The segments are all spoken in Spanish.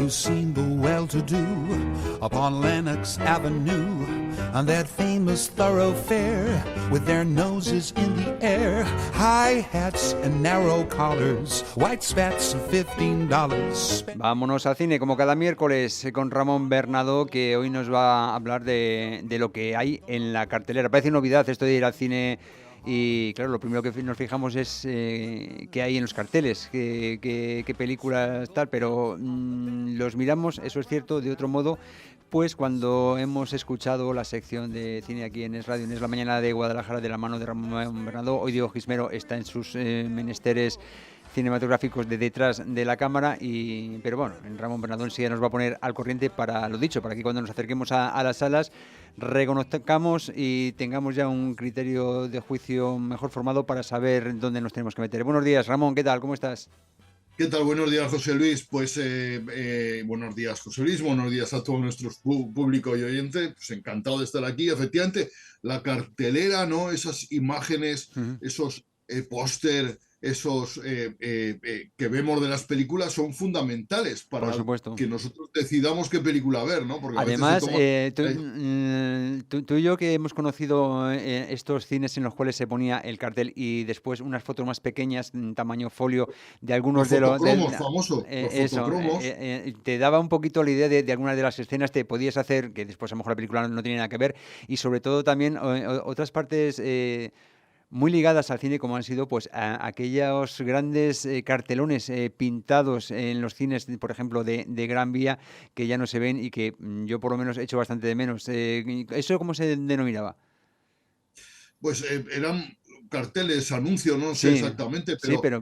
seen the well-to-do upon Lenox Avenue, on that famous thoroughfare, with their noses in the air, high hats and narrow collars, white spats of $15. Vámonos al cine como cada miércoles con Ramón Bernado, que hoy nos va a hablar de lo que hay en la cartelera. Parece novedad esto de ir al cine. Y claro, lo primero que nos fijamos es qué hay en los carteles, qué películas tal, pero los miramos, eso es cierto, de otro modo, pues cuando hemos escuchado la sección de cine aquí en Es Radio, en Es la Mañana de Guadalajara, de la mano de Ramón Bernardo. Hoy Diego Gismero está en sus menesteres cinematográficos de detrás de la cámara, pero bueno, Ramón Bernardo sí nos va a poner al corriente para lo dicho, para que cuando nos acerquemos a las salas reconozcamos y tengamos ya un criterio de juicio mejor formado para saber dónde nos tenemos que meter. Buenos días, Ramón, ¿qué tal? ¿Cómo estás? ¿Qué tal? Buenos días, José Luis. Pues buenos días, José Luis. Buenos días a todo nuestro público y oyente. Pues encantado de estar aquí. Efectivamente, la cartelera, ¿no? Esas imágenes, esos póster, esos que vemos de las películas son fundamentales para que nosotros decidamos qué película ver, ¿no? Porque además, a veces tú y yo que hemos conocido estos cines en los cuales se ponía el cartel y después unas fotos más pequeñas en tamaño folio de algunos de los famosos, te daba un poquito la idea de algunas de las escenas, te podías hacer, que después a lo mejor la película no tiene nada que ver, y sobre todo también otras partes muy ligadas al cine, como han sido pues aquellos grandes cartelones pintados en los cines, por ejemplo, de Gran Vía, que ya no se ven y que yo por lo menos echo bastante de menos. ¿Eso cómo se denominaba? Pues eran carteles, anuncios, no sé exactamente, pero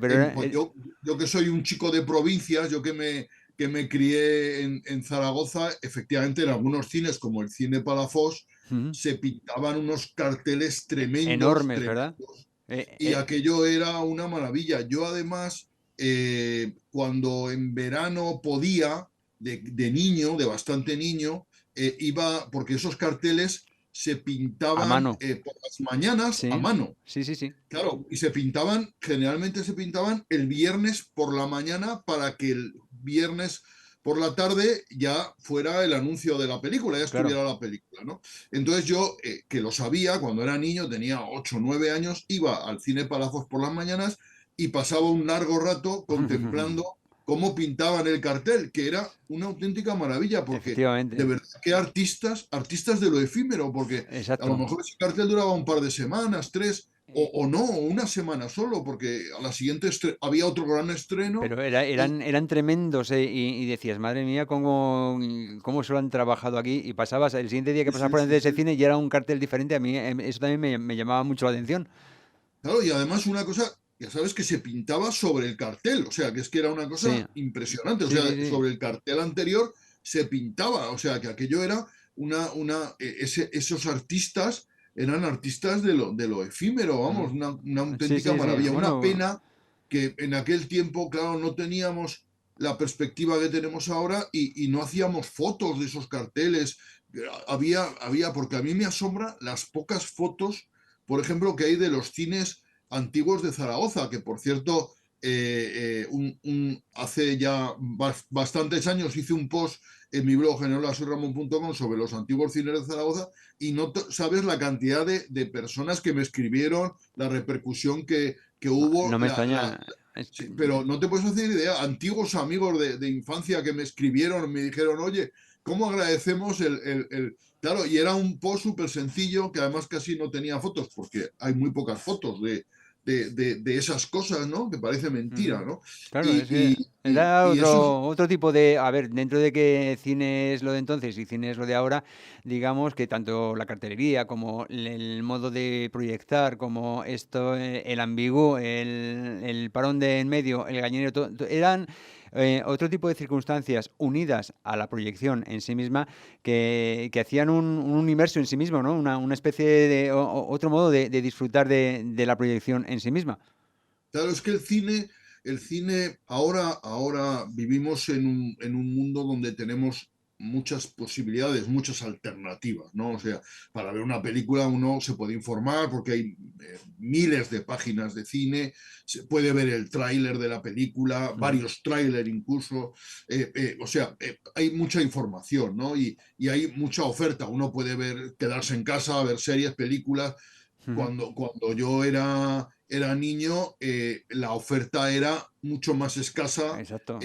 yo que soy un chico de provincias, yo que me crié en Zaragoza, efectivamente en algunos cines, como el Cine Palafox, se pintaban unos carteles tremendos. Enormes, ¿verdad? Y aquello era una maravilla. Yo además, cuando en verano podía, de niño, de bastante niño, iba, porque esos carteles se pintaban por las mañanas a mano. Sí. Claro, y generalmente se pintaban el viernes por la mañana para que el viernes por la tarde ya fuera el anuncio de la película, ya estuviera la película, ¿no? Entonces yo, que lo sabía, cuando era niño, tenía 8 o 9 años, iba al Cine Palafox por las mañanas y pasaba un largo rato contemplando cómo pintaban el cartel, que era una auténtica maravilla, porque de verdad que artistas de lo efímero, porque a lo mejor ese cartel duraba un par de semanas, 3, o no, una semana solo, porque a la siguiente había otro gran estreno. Pero eran tremendos, y decías, madre mía, cómo se lo han trabajado aquí, y pasabas, el siguiente día que pasabas por delante de ese cine y era un cartel diferente. A mí eso también me llamaba mucho la atención. Claro, y además una cosa, ya sabes que se pintaba sobre el cartel, o sea, que es que era una cosa impresionante, o sea, sobre el cartel anterior se pintaba, o sea, que aquello era esos artistas eran artistas de lo efímero, vamos, una auténtica maravilla. Una pena que en aquel tiempo, claro, no teníamos la perspectiva que tenemos ahora y no hacíamos fotos de esos carteles. Había, porque a mí me asombra las pocas fotos, por ejemplo, que hay de los cines antiguos de Zaragoza, que por cierto, hace ya bastantes años hice un post en mi blog en holasoyramon.com sobre los antiguos cines de Zaragoza y no sabes la cantidad de personas que me escribieron, la repercusión que hubo. No me extraña. Sí, pero no te puedes hacer idea, antiguos amigos de infancia que me escribieron, me dijeron, oye, ¿cómo agradecemos Claro, y era un post súper sencillo que además casi no tenía fotos, porque hay muy pocas fotos de esas cosas, ¿no? Que parece mentira, ¿no? Claro, era otro tipo de... A ver, dentro de que cine es lo de entonces y cine es lo de ahora, digamos que tanto la cartelería como el modo de proyectar, como esto, el ambiguo, el parón de en medio, el gallinero, eran otro tipo de circunstancias unidas a la proyección en sí misma que hacían un universo en sí mismo, ¿no? Una especie de... otro modo de disfrutar de la proyección en sí misma. Claro, es que el cine ahora vivimos en un mundo donde tenemos muchas posibilidades, muchas alternativas, ¿no? O sea, para ver una película uno se puede informar porque hay miles de páginas de cine, se puede ver el tráiler de la película, varios tráiler incluso, o sea, hay mucha información, ¿no? Y hay mucha oferta, uno puede ver, quedarse en casa, ver series, películas. Cuando yo era niño, la oferta era mucho más escasa. Exacto.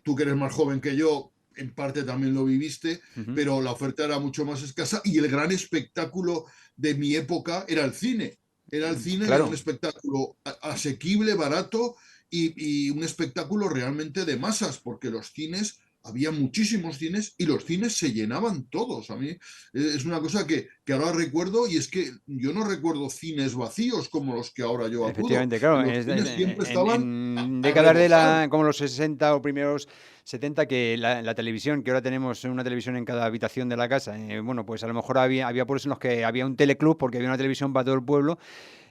Tú que eres más joven que yo, en parte también lo viviste, Ujú. pero la oferta era mucho más escasa y el gran espectáculo de mi época era el cine. Era el cine, era un Claro. espectáculo asequible, barato y un espectáculo realmente de masas, porque los cines, había muchísimos cines y los cines se llenaban todos. A mí es una cosa que ahora recuerdo y es que yo no recuerdo cines vacíos como los que ahora yo acudo. Efectivamente, claro, Los cines siempre en, estaban en a décadas de rebosar. como los 60 o primeros 70 que la televisión, que ahora tenemos una televisión en cada habitación de la casa, bueno, pues a lo mejor había pueblos en los que había un teleclub porque había una televisión para todo el pueblo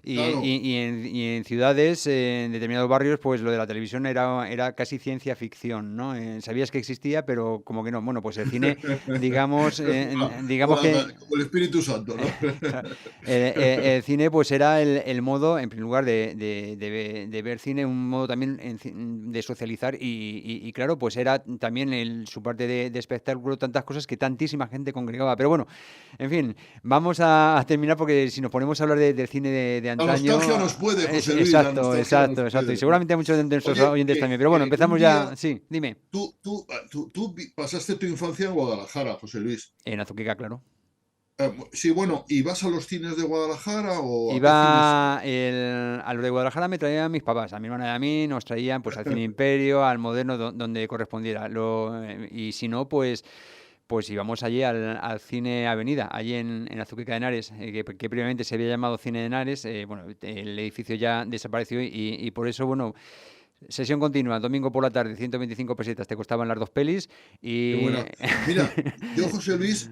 Claro. y en ciudades, en determinados barrios, pues lo de la televisión era casi ciencia ficción, ¿no? Sabías que existía, pero como que no. Bueno, pues el cine, digamos, digamos que Como el Espíritu Santo, ¿no? el cine pues era el modo, en primer lugar, de ver cine, un modo también de socializar y claro, pues era también su parte de espectáculo, tantas cosas que tantísima gente congregaba. Pero bueno, en fin, vamos a terminar porque si nos ponemos a hablar del cine de La nostalgia antaño, nos puede, José Luis, la exacto, nostalgia nos exacto, exacto. Y puede, ¿no? seguramente muchos de nuestros Oye, oyentes también. Pero bueno, un empezamos ya. día Sí, dime. tú pasaste tu infancia en Guadalajara, José Luis. En Azuqueca, claro. Sí, bueno, ¿y vas a los cines de Guadalajara o a qué cines? A lo de Guadalajara me traían mis papás, a mi hermana y a mí nos traían pues al Cine Imperio, al Moderno, donde correspondiera. Y si no, pues íbamos allí al Cine Avenida, allí en Azuqueca de Henares, que previamente se había llamado Cine de Henares. Bueno, el edificio ya desapareció y por eso, bueno, sesión continua, domingo por la tarde, 125 pesetas, te costaban las dos pelis Qué y... buena. Mira, yo, José Luis,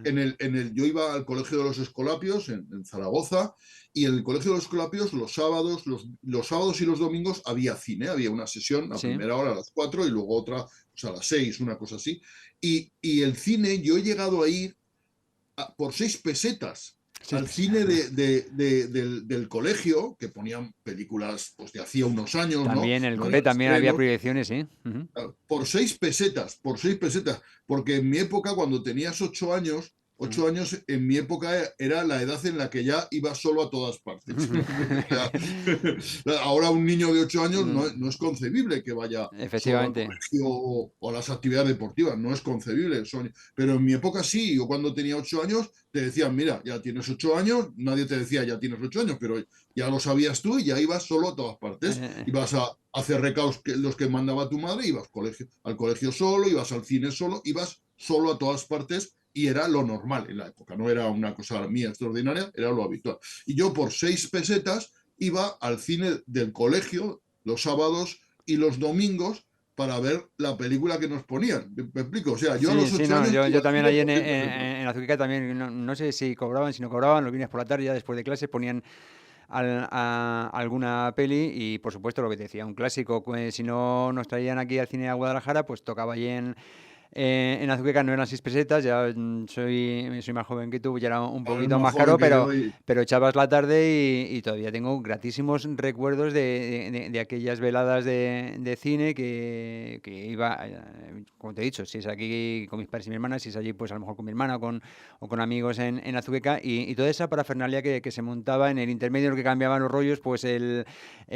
yo iba al Colegio de los Escolapios en Zaragoza, y en el Colegio de los Escolapios los sábados y los domingos había cine, había una sesión a Sí, primera hora a las 4 y luego otra pues, a las 6, una cosa así. Y el cine, yo he llegado a ir por 6 pesetas sí, al pues, cine del colegio, que ponían películas pues, de hacía unos años, ¿no? también en el No cole eran también había estrenos. proyecciones, sí. Ujú. Por 6 pesetas, porque en mi época, cuando tenías 8 años, Ujú. 8 años en mi época era la edad en la que ya iba solo a todas partes. Ahora un niño de 8 años no es concebible que vaya solo al Efectivamente. colegio o a las actividades deportivas, no es concebible. Pero en mi época sí, yo cuando tenía 8 años te decían, mira, ya tienes 8 años, nadie te decía ya tienes 8 años, pero ya lo sabías tú y ya ibas solo a todas partes. Eh, Ibas a hacer recados los que mandaba tu madre, ibas al colegio solo, ibas al cine solo, ibas solo a todas partes y era lo normal en la época, no era una cosa mía extraordinaria, era lo habitual. Y yo por 6 pesetas iba al cine del colegio los sábados y los domingos para ver la película que nos ponían. ¿Me explico? O sea, yo a Sí, los sí, ocho no, años iba yo al también cine ahí por 6 pesetas. en Azuqueca también, no sé si cobraban, si no cobraban, los viernes por la tarde, ya después de clase ponían alguna peli y por supuesto lo que te decía, un clásico, si no nos traían aquí al cine a Guadalajara, pues tocaba allí en Azuqueca no eran 6 pesetas, ya soy más joven que tú, ya era un Ahora es poquito más más joven caro, que yo y pero echabas la tarde y todavía tengo gratísimos recuerdos de aquellas veladas de cine que iba, como te he dicho, si es aquí con mis padres y mi hermana, si es allí pues a lo mejor con mi hermana o con amigos en Azuqueca y toda esa parafernalia que se montaba en el intermedio en el que cambiaban los rollos, pues el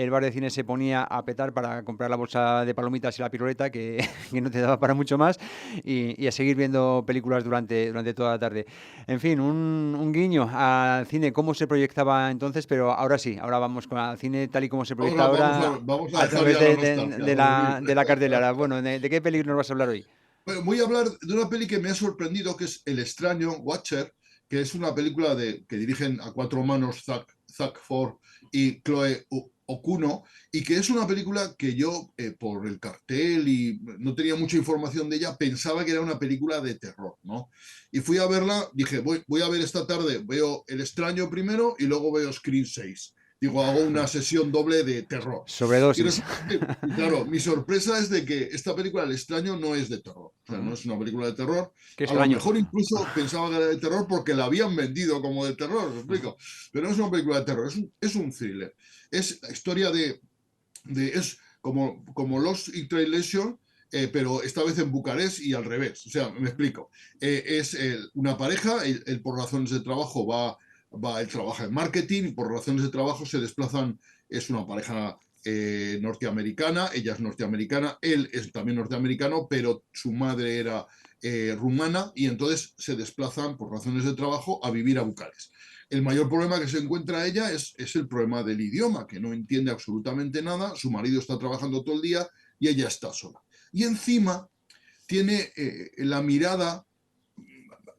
bar de cine se ponía a petar para comprar la bolsa de palomitas y la piruleta que no te daba para mucho más y a seguir viendo películas durante toda la tarde. En fin, un guiño al cine, cómo se proyectaba entonces, pero ahora sí, ahora vamos con el cine tal y como se proyecta ahora ahora vamos a a dejar través ya la nostalgia, José Luis. de la cartelera. Bueno, ¿de qué película nos vas a hablar hoy? Bueno, voy a hablar de una peli que me ha sorprendido, que es El extraño, Watcher, que es una película que dirigen a cuatro manos Zack Ford y Chloe Okuno, y que es una película que yo, por el cartel y no tenía mucha información de ella, pensaba que era una película de terror, ¿no? Y fui a verla, dije, voy a ver esta tarde, veo El extraño primero y luego veo Scream 6. Digo, hago una sesión doble de terror. Y Sobredosis. resulta que, claro, mi sorpresa es de que esta película, El extraño, no es de terror. O sea, no es una película de terror. Qué A lo extraño. mejor incluso pensaba que era de terror porque la habían vendido como de terror, ¿me explico? Pero no es una película de terror, es un thriller. Es la historia es como Lost in Translation, pero esta vez en Bucarest y al revés. O sea, me explico. Es una pareja, él por razones de trabajo él trabaja en marketing y por razones de trabajo se desplazan, es una pareja norteamericana, ella es norteamericana, él es también norteamericano, pero su madre era rumana y entonces se desplazan por razones de trabajo a vivir a Bucarest. El mayor problema que se encuentra ella es el problema del idioma, que no entiende absolutamente nada, su marido está trabajando todo el día y ella está sola. Y encima tiene la mirada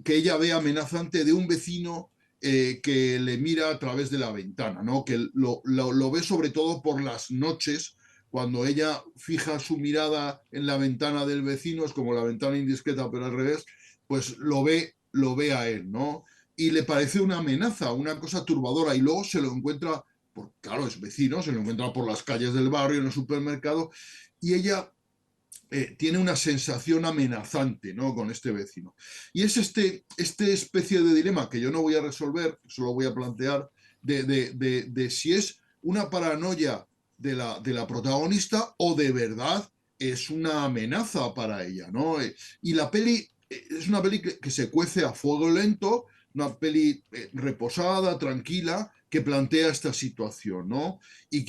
que ella ve amenazante de un vecino que le mira a través de la ventana, ¿no? Que lo ve sobre todo por las noches, cuando ella fija su mirada en la ventana del vecino, es como la ventana indiscreta, pero al revés, pues lo ve a él, ¿no? Y le parece una amenaza, una cosa turbadora, y luego se lo encuentra, claro, es vecino, se lo encuentra por las calles del barrio, en el supermercado, y ella tiene una sensación amenazante, ¿no? Con este vecino. Y es este especie de dilema que yo no voy a resolver, solo voy a plantear, de si es una paranoia de la protagonista o de verdad es una amenaza para ella, ¿no? Y la peli es una peli que se cuece a fuego lento, una peli reposada, tranquila, que plantea esta situación, ¿no? Y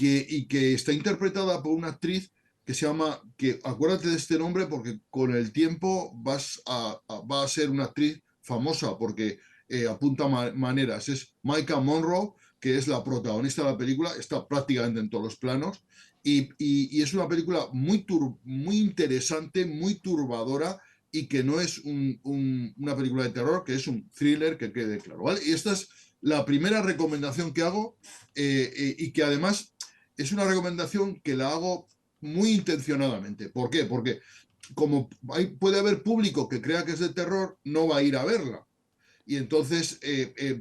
que está interpretada por una actriz que se llama, que acuérdate de este nombre porque con el tiempo va a ser una actriz famosa porque apunta maneras. Es Maika Monroe, que es la protagonista de la película, está prácticamente en todos los planos y es una película muy interesante, muy turbadora y que no es una película de terror, que es un thriller, que quede claro, ¿vale? Y esta es la primera recomendación que hago y que además es una recomendación que la hago muy intencionadamente. ¿Por qué? Porque como puede haber público que crea que es de terror, no va a ir a verla. Y entonces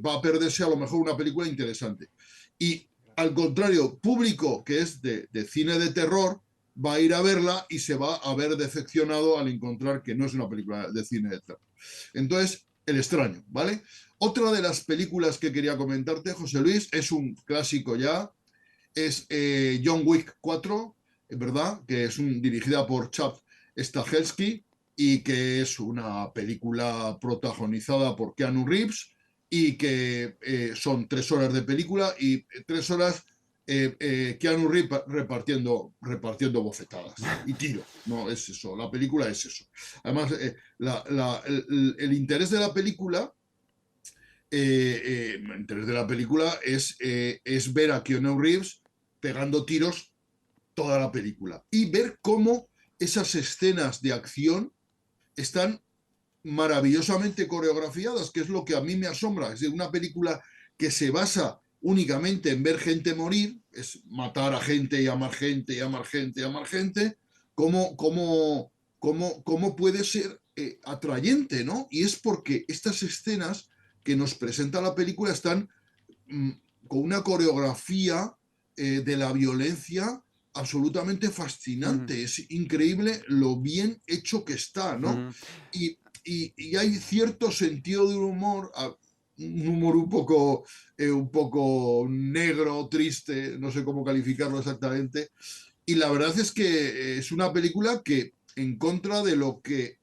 va a perderse a lo mejor una película interesante. Y al contrario, público que es de cine de terror, va a ir a verla y se va a ver decepcionado al encontrar que no es una película de cine de terror. Entonces, El extraño, ¿vale? Otra de las películas que quería comentarte, José Luis, es un clásico ya, es John Wick 4, ¿verdad? Que es dirigida por Chad Stahelski y que es una película protagonizada por Keanu Reeves y que son 3 horas de película y 3 horas Keanu Reeves repartiendo bofetadas y tiros, ¿no? Es eso, la película es eso. Además, el interés de la película el interés de la película es ver a Keanu Reeves pegando tiros toda la película y ver cómo esas escenas de acción están maravillosamente coreografiadas, que es lo que a mí me asombra. Es decir, una película que se basa únicamente en ver gente morir, es matar a gente y amar gente y amar gente y amar gente, cómo puede ser atrayente, ¿no? Y es porque estas escenas que nos presenta la película están con una coreografía de la violencia absolutamente fascinante. Es increíble lo bien hecho que está, ¿no? Y hay cierto sentido de humor, un humor un poco negro, triste, no sé cómo calificarlo exactamente. Y la verdad es que es una película que, en contra de lo que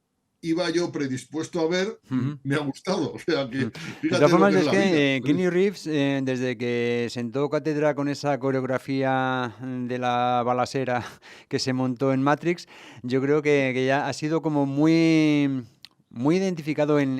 iba yo predispuesto a ver, me ha gustado. O sea que, De fíjate todas lo formas, que es es la vida. que Keanu Reeves, desde que sentó cátedra con esa coreografía de la balacera que se montó en Matrix, yo creo que ya ha sido como muy identificado en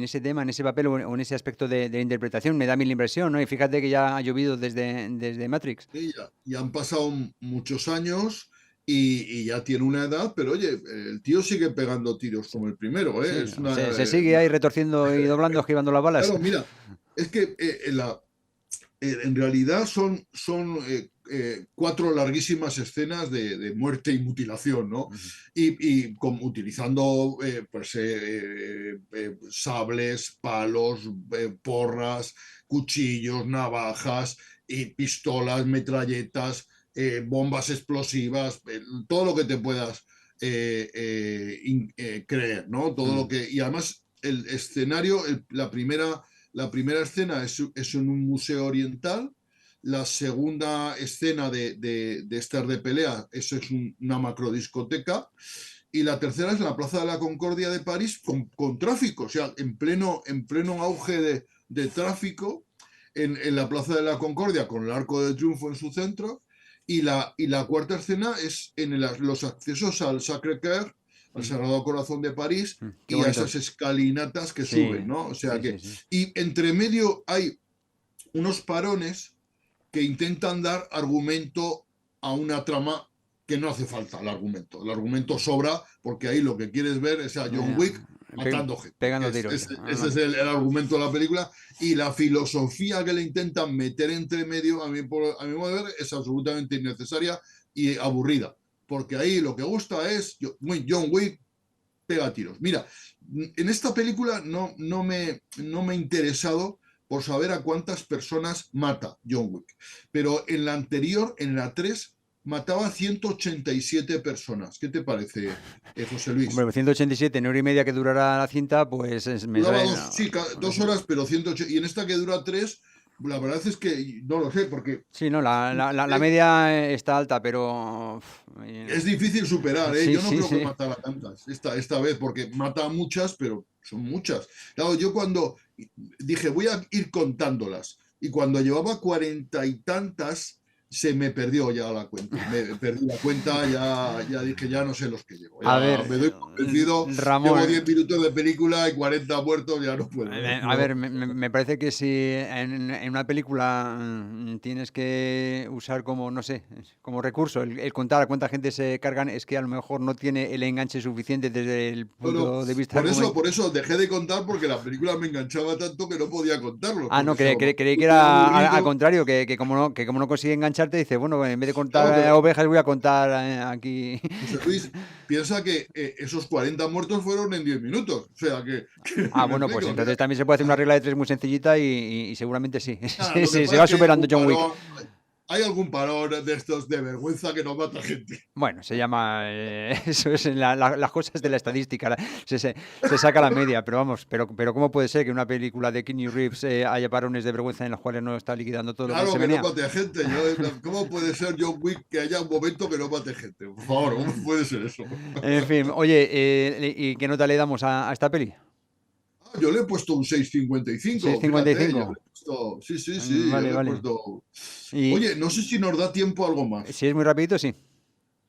ese tema, en ese papel o en ese aspecto de interpretación. Me da mil impresión, ¿no? Y fíjate que ya ha llovido desde Matrix. Sí, ya han pasado muchos años y ya tiene una edad, pero oye, el tío sigue pegando tiros Sí, como el primero, ¿eh? sí, Es una, se sigue ahí retorciendo y doblando, esquivando las balas. claro, mira, es que en realidad son 4 larguísimas escenas de muerte y mutilación, ¿no? Utilizando pues, sables, palos, porras, cuchillos, navajas y pistolas, metralletas, bombas explosivas, todo lo que te puedas creer, ¿no? Todo lo que. Y además, el escenario, la primera escena es en un museo oriental. La segunda escena de estas de pelea, eso es una macrodiscoteca. Y la tercera es la Plaza de la Concordia de París con tráfico, o sea, en pleno auge de tráfico en la Plaza de la Concordia con el Arco de Triunfo en su centro. Y la cuarta escena es en los accesos al Sacré-Cœur, al Sagrado Corazón de París, y a esas escalinatas que suben, ¿no? O sea que. Y entre medio hay unos parones que intentan dar argumento a una trama que no hace falta el argumento. El argumento sobra porque ahí lo que quieres ver es a John Wick matando gente. Pegando tiros. Ese es el argumento de la película, y la filosofía que le intentan meter entre medio, a mi modo de ver, es absolutamente innecesaria y aburrida. Porque ahí lo que gusta es John Wick pega tiros. Mira, en esta película no me he interesado por saber a cuántas personas mata John Wick. Pero en la anterior, en la 3, mataba a 187 personas. ¿Qué te parece, José Luis? Bueno, 187 en hora y media que durará la cinta, pues me duraba 2 horas, pero 180. Y en esta que dura 3, la verdad es que no lo sé, porque. Sí, no, la media está alta, pero. Es difícil superar, ¿eh? Sí, Yo no creo que sí. matara tantas esta vez, porque mata a muchas, pero son muchas. Claro, yo cuando dije voy a ir contándolas, y cuando llevaba 40 y tantas, se me perdió ya la cuenta. Me perdí la cuenta, ya dije, ya no sé los que llevo. A ver, me doy por vencido. Ramón, llevo 10 minutos de película y 40 muertos, ya no puedo. A ver, me parece que si en una película tienes que usar como, no sé, como recurso el contar a cuánta gente se cargan, es que a lo mejor no tiene el enganche suficiente desde el punto de vista. Por eso dejé de contar, porque la película me enganchaba tanto que no podía contarlo. Ah, no, creí que era al contrario, que como no consigue engancharte, dice, bueno, en vez de contar ovejas voy a contar aquí. José Luis, piensa que esos 40 muertos fueron en 10 minutos. O sea que. Bueno, pues entonces también se puede hacer una regla de 3 muy sencillita y seguramente sí. Sí, se va superando John Wick. Hay algún parón de estos de vergüenza que no mata gente. Bueno, se llama. Eso es las cosas de la estadística. Se saca la media, pero vamos. Pero ¿cómo puede ser que una película de Keanu Reeves haya parones de vergüenza en los cuales no está liquidando todo lo que se venía? Claro que no mate gente. ¿Cómo puede ser John Wick que haya un momento que no mate gente? Por favor, ¿cómo puede ser eso? En fin, oye, ¿y qué nota le damos a esta peli? Yo le he puesto un 6,55. 6,55. Sí. Vale. Oye, no sé si nos da tiempo a algo más. Si es muy rapidito, sí.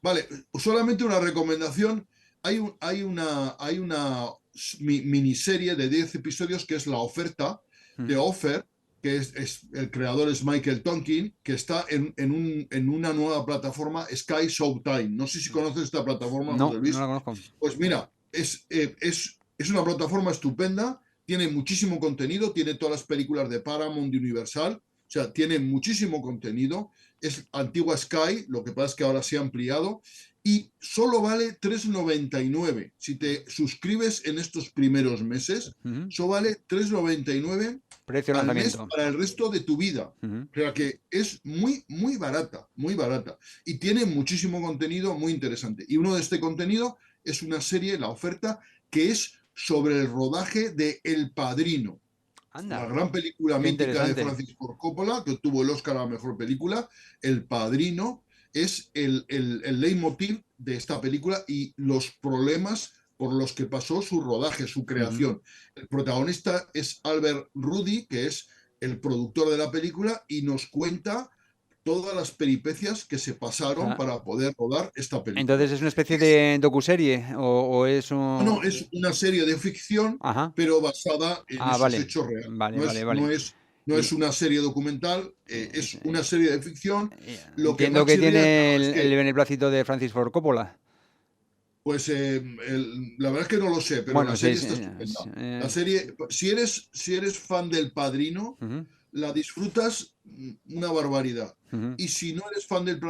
Vale, solamente una recomendación. Hay una miniserie de 10 episodios que es La Oferta, de Offer, que es el creador es Michael Tonkin, que está en una nueva plataforma, Sky Showtime. No sé si conoces esta plataforma. No la conozco. Pues mira, es una plataforma estupenda, tiene muchísimo contenido, tiene todas las películas de Paramount, de Universal, o sea, tiene muchísimo contenido. Es antigua Sky, lo que pasa es que ahora se ha ampliado, y solo vale 3,99. Si te suscribes en estos primeros meses, solo vale 3,99 precio al mes lanzamiento para el resto de tu vida. O sea que es muy, muy barata, muy barata. Y tiene muchísimo contenido muy interesante. Y uno de este contenido es una serie, La Oferta, que es sobre el rodaje de El Padrino. Anda, la gran película mítica de Francis Ford Coppola, que obtuvo el Oscar a la mejor película. El Padrino es el leitmotiv de esta película y los problemas por los que pasó su rodaje, su creación. El protagonista es Albert Rudy, que es el productor de la película, y nos cuenta todas las peripecias que se pasaron para poder rodar esta película. Entonces, ¿es una especie de docuserie o es un...? No, es una serie de ficción, pero basada en esos hechos reales. No es una serie documental, es una serie de ficción. Entiendo que tiene el beneplácito de Francis Ford Coppola. Pues la verdad es que no lo sé, pero bueno, la serie está estupenda. La serie, si eres fan del Padrino, la disfrutas una barbaridad. Y si no eres fan del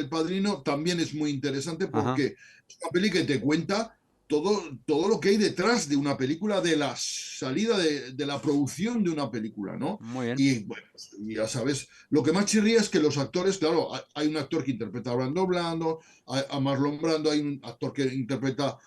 Padrino, también es muy interesante porque es una peli que te cuenta todo lo que hay detrás de una película, de la salida de la producción de una película, ¿no? Muy bien. Y bueno, pues, ya sabes, lo que más chirría es que los actores, claro, hay un actor que interpreta a Brando Blando, a Marlon Brando, hay un actor que interpreta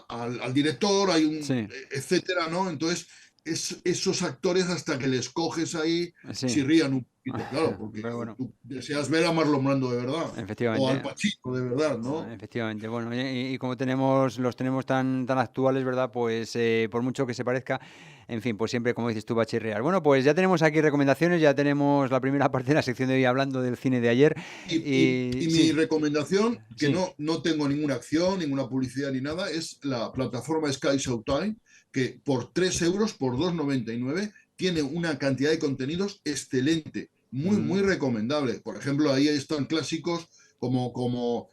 al director, hay un, Sí, etcétera, ¿no? Entonces, esos actores hasta que les coges ahí, sí. chirrían un poquito, claro, porque Pero bueno, tú deseas ver a Marlon Brando de verdad, o al efectivamente. Pacino de verdad, ¿no? Efectivamente, bueno, y como los tenemos tan actuales, ¿verdad? Pues por mucho que se parezca, en fin, pues siempre, como dices tú, va a chirriar. Bueno, pues ya tenemos aquí recomendaciones, ya tenemos la primera parte de la sección de hoy hablando del cine de ayer. Y Y mi sí, recomendación, que sí, no tengo ninguna acción, ninguna publicidad ni nada, es la plataforma Sky Showtime, que por 3 euros, por 2,99, tiene una cantidad de contenidos excelente, muy mm, recomendable. Por ejemplo, ahí están clásicos como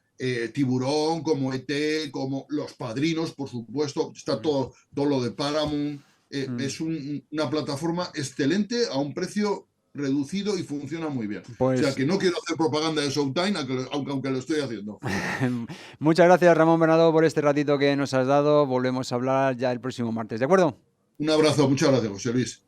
Tiburón, como ET, como Los Padrinos, por supuesto, está mm, todo lo de Paramount. mm. Es una plataforma excelente a un precio reducido y funciona muy bien. O sea Pues que no quiero hacer propaganda de Showtime, aunque lo estoy haciendo. muchas gracias, Ramón Bernardo, por este ratito que nos has dado. Volvemos a hablar ya el próximo martes, ¿de acuerdo? Un abrazo, muchas gracias, José Luis.